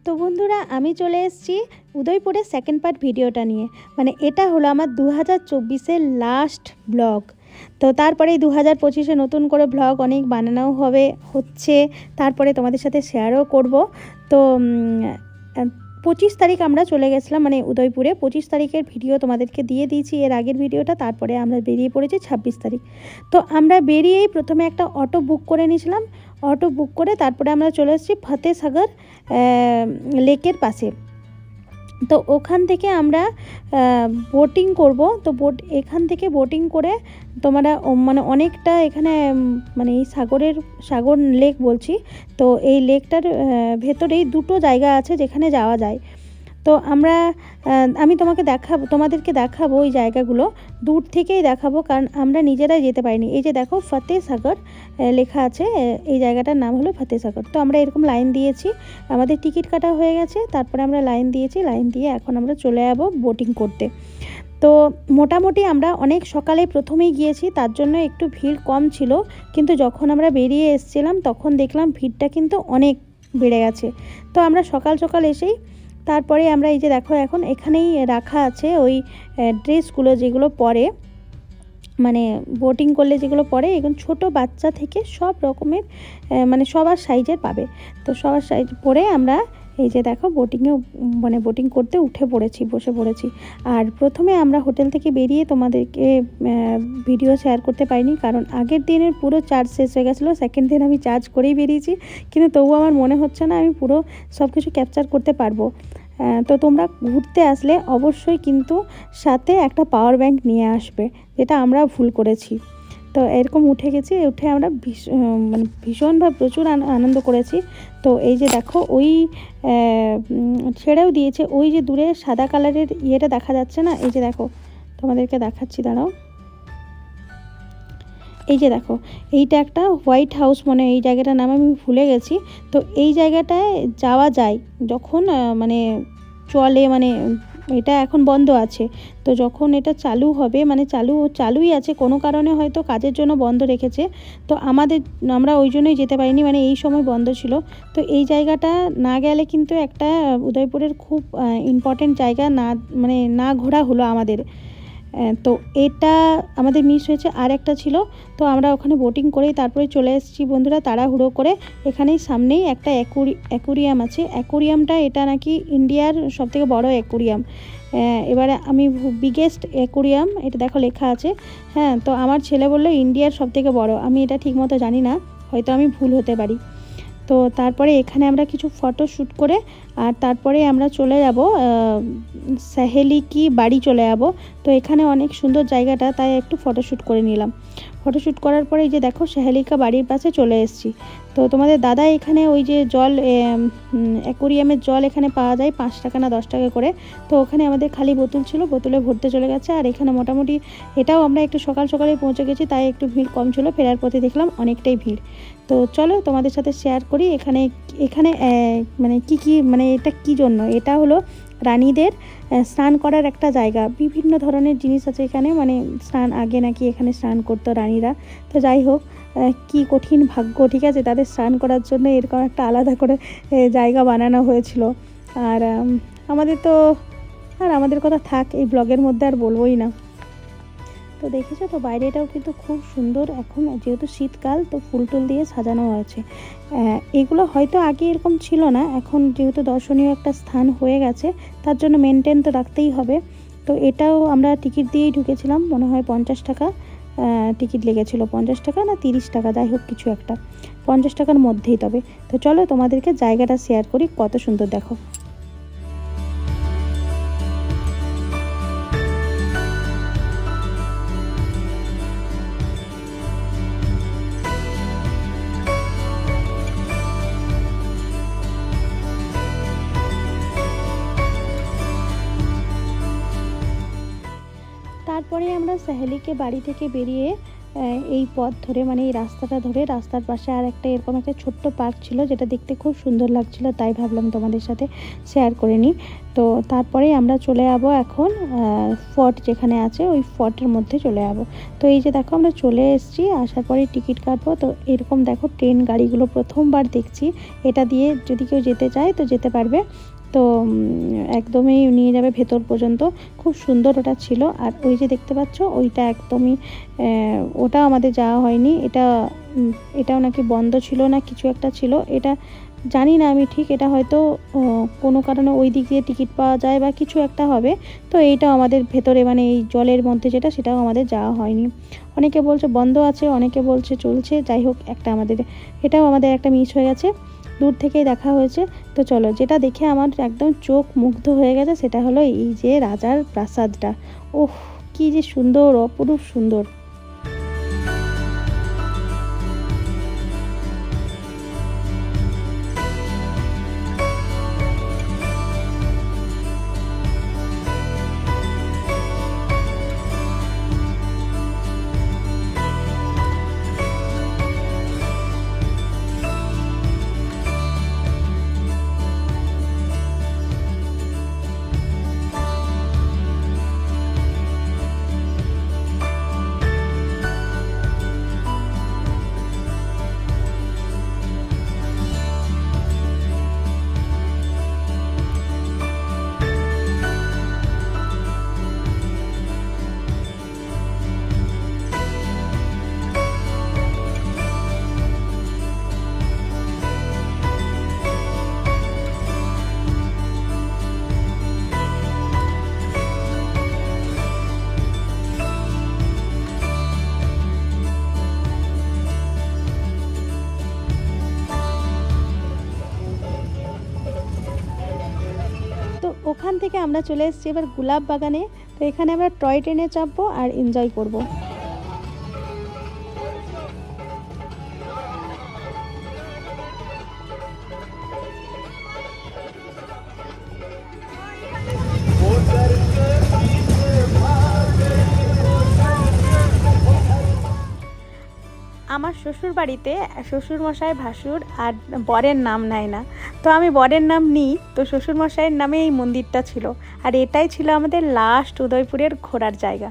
তো বন্ধুরা আমি চলে এসেছি উদয়পুরের সেকেন্ড পার্ট ভিডিওটা নিয়ে। মানে এটা হলো আমার 2024-এর লাস্ট ব্লগ। তো তারপরে 2025-এ নতুন করে ব্লগ অনেক বানানোও হচ্ছে, তারপরে তোমাদের সাথে শেয়ারও করব। তো 25 তারিখ আমরা চলে গেছিলাম, মানে উদয়পুরে 25 তারিখের ভিডিও তোমাদেরকে দিয়ে দিয়েছি, এর আগের ভিডিওটা। তারপরে আমরা বেরিয়ে পড়েছি 26 তারিখ। তো আমরা বেরিয়েই প্রথমে একটা অটো বুক করে নিয়েছিলাম। অটো বুক করে তারপরে আমরা চলে এসেছি ফতেসাগর লেকের পাশে। তো ওখান থেকে আমরা বোটিং করব। তো এখান থেকে বোটিং করে তোমরা মানে অনেকটা এখানে মানে এই সাগর লেক বলছি। তো এই লেকটার ভেতরেই দুটো জায়গা আছে যেখানে যাওয়া যায়। তো আমি তোমাদেরকে দেখাবো ওই জায়গাগুলো, দূর থেকেই দেখাবো, কারণ আমরা নিজেরাই যেতে পারিনি। এই যে দেখো ফতেসাগর লেখা আছে, এই জায়গাটার নাম হলো ফতেসাগর। তো আমরা এরকম লাইন দিয়েছি, আমাদের টিকিট কাটা হয়ে গেছে, তারপরে আমরা লাইন দিয়েছি, লাইন দিয়ে এখন আমরা চলে যাবো বোটিং করতে। তো মোটামুটি আমরা অনেক সকালে প্রথমেই গিয়েছি, তার জন্য একটু ভিড় কম ছিল, কিন্তু যখন আমরা বেরিয়ে এসেছিলাম তখন দেখলাম ভিড়টা কিন্তু অনেক বেড়ে গেছে। তো আমরা সকাল সকাল এসেই তারপরে আমরা এই যে দেখো এখন এখানেই রাখা আছে ওই ড্রেসগুলো যেগুলো পরে, মানে বোটিং করলে যেগুলো পরে, এখন ছোট বাচ্চা থেকে সব রকমের মানে সবার সাইজের পাবে। তো সবার সাইজ পরে আমরা এই যে দেখো বোটিং করতে বসে পড়েছি। আর প্রথমে আমরা হোটেল থেকে বেরিয়ে তোমাদেরকে ভিডিও শেয়ার করতে পারিনি, কারণ আগের দিনের পুরো চার্জ শেষ হয়ে গেছিলো। সেকেন্ড দিন আমি চার্জ করেই বেরিয়েছি, কিন্তু তবুও আমার মনে হচ্ছে না আমি পুরো সব কিছু ক্যাপচার করতে পারবো। তো তোমরা ঘুরতে আসলে অবশ্যই কিন্তু সাথে একটা পাওয়ার ব্যাংক নিয়ে আসবে, যেটা আমরা ভুল করেছি। তো এরকম উঠে আমরা ভীষণভাবে প্রচুর আনন্দ করেছি। তো এই যে দেখো ওই ছেড়েও দিয়েছে, ওই যে দূরে সাদা কালারের ইয়েটা দেখা যাচ্ছে না, এই যে দেখো তোমাদেরকে দেখাচ্ছি, দাঁড়াও। এই যে দেখো এইটা একটা হোয়াইট হাউস, মানে এই জায়গাটার নাম আমি ভুলে গেছি। তো এই জায়গাটায় যাওয়া যায় যখন মানে চলে, মানে এটা এখন বন্ধ আছে। তো যখন এটা চালু হবে, মানে চালুই আছে, কোনো কারণে হয়তো কাজের জন্য বন্ধ রেখেছে। তো আমরা ওই জন্যই যেতে পারিনি, মানে এই সময় বন্ধ ছিল। তো এই জায়গাটা না গেলে কিন্তু একটা উদয়পুরের খুব ইম্পর্টেন্ট জায়গা না ঘোরা হলো আমাদের। তো এটা আমাদের মিস হয়েছে। আর একটা ছিল, তো আমরা ওখানে বোটিং করেই তারপরে চলে এসেছি বন্ধুরা তাড়াহুড়ো করে। এখানেই সামনেই একটা অ্যাকোরিয়াম আছে। অ্যাকোরিয়ামটা এটা নাকি ইন্ডিয়ার সবথেকে বড় অ্যাকোরিয়াম। এবারে আমি বিগেস্ট অ্যাকোরিয়াম এটা দেখো লেখা আছে। হ্যাঁ, তো আমার ছেলে বললো ইন্ডিয়ার সবথেকে বড়, আমি এটা ঠিকমতো জানি না, হয়তো আমি ভুল হতে পারি। তো তারপরে এখানে আমরা কিছু ফটো শ্যুট করে আর তারপরে আমরা চলে যাব সাহেলি কি বাড়ি চলে যাব। তো এখানে অনেক সুন্দর জায়গাটা, তাই একটু ফটোশ্যুট করে নিলাম। ফটোশ্যুট করার পরে এই যে দেখো সাহেলিকা বাড়ির পাশে চলে এসেছি। তো তোমাদের দাদা এখানে ওই যে জল অ্যাকোরিয়ামের জল এখানে পাওয়া যায় 5 টাকা না 10 টাকা করে। তো ওখানে আমাদের খালি বোতল ছিল, বোতলে ভরতে চলে গেছে। আর এখানে মোটামুটি এটাও আমরা একটু সকালেই পৌঁছে গেছি, তাই একটু ভিড় কম ছিল, ফেরার পথে দেখলাম অনেকটাই ভিড়। তো চলো তোমাদের সাথে শেয়ার করি এখানে মানে কি মানে এটা কি জন্য, এটা হলো রানীদের স্নান করার একটা জায়গা। বিভিন্ন ধরনের জিনিস আছে এখানে, মানে স্নান আগে নাকি এখানে স্নান করতো রানীরা। তো যাই হোক, কি কঠিন ভাগ্য, ঠিক আছে, তাদের স্নান করার জন্য এরকম একটা আলাদা করে জায়গা বানানো হয়েছিল। আর আমাদের কথা থাক, এই ব্লগের মধ্যে আর বলবোই না। তো দেখেছো তো বাইরেটাও কিন্তু খুব সুন্দর, এখন যেহেতু শীতকাল তো ফুল টুল দিয়ে সাজানো হয়েছে। এগুলো হয়তো আগে এরকম ছিল না, এখন যেহেতু দর্শনীয় একটা স্থান হয়ে গেছে তার জন্য মেনটেন তো রাখতেই হবে। তো এটাও আমরা টিকিট দিয়েই ঢুকেছিলাম, মনে হয় 50 টাকা টিকিট লেগেছিল, 50 টাকা না 30 টাকা, যাই হোক কিছু একটা, 50 টাকার মধ্যেই। তবে তো চলো তোমাদেরকে জায়গাটা শেয়ার করি, কত সুন্দর দেখো। তারপরে আমরা সাহেলিকে বাড়ি থেকে বেরিয়ে এই পথ ধরে মানে এই রাস্তাটা ধরে রাস্তার পাশে আর একটা এরকম একটা ছোট্ট পার্ক ছিল, যেটা দেখতে খুব সুন্দর লাগছিল, তাই ভাবলাম তোমাদের সাথে শেয়ার করে নিই। তো তারপরেই আমরা চলে যাবো এখন ফর্ট যেখানে আছে ওই ফর্টের মধ্যে চলে যাবো। তো এই যে দেখো আমরা চলে এসেছি, আসার পরে টিকিট কাটবো। তো এরকম দেখো ট্রেন গাড়িগুলো প্রথমবার দেখছি, এটা দিয়ে যদি কেউ যেতে চায় তো যেতে পারবে। তো একদমই নিয়ে যাবে ভেতর পর্যন্ত, খুব সুন্দর ওটা ছিল। আর ওই যে দেখতে পাচ্ছ ওইটা একদমই ওটা আমাদের যাওয়া হয়নি, এটাও নাকি বন্ধ ছিল না কিছু একটা ছিল, এটা জানি না আমি ঠিক, এটা হয়তো কোনো কারণে ওই দিক দিয়ে টিকিট পাওয়া যায় বা কিছু একটা হবে। তো এইটাও আমাদের ভেতরে মানে এই জলের মধ্যে যেটা, সেটাও আমাদের যাওয়া হয়নি। অনেকে বলছে বন্ধ আছে, অনেকে বলছে চলছে, যাই হোক এটাও আমাদের একটা মিস হয়ে গেছে, দূর থেকেই দেখা হয়েছে। তো চলো, যেটা দেখে আমার একদম চোখ মুগ্ধ হয়ে গেছে সেটা হলো এই যে রাজার প্রাসাদটা। ওহ, কি যে সুন্দর, অপরূপ সুন্দর। তো ওখান থেকে আমরা চলে এসেছি এবার গোলাপ বাগানে। তো এখানে আমরা টয় ট্রেনে চাপবো আর এনজয় করব। আমার শ্বশুর বাড়িতে শ্বশুরমশাই ভাসুর আর বরের নাম নেয় না, তো আমি বরের নাম নিই, তো শ্বশুরমশাইয়ের নামে এই মন্দিরটা ছিল। আর এটাই ছিল আমাদের লাস্ট উদয়পুরের ঘোরার জায়গা।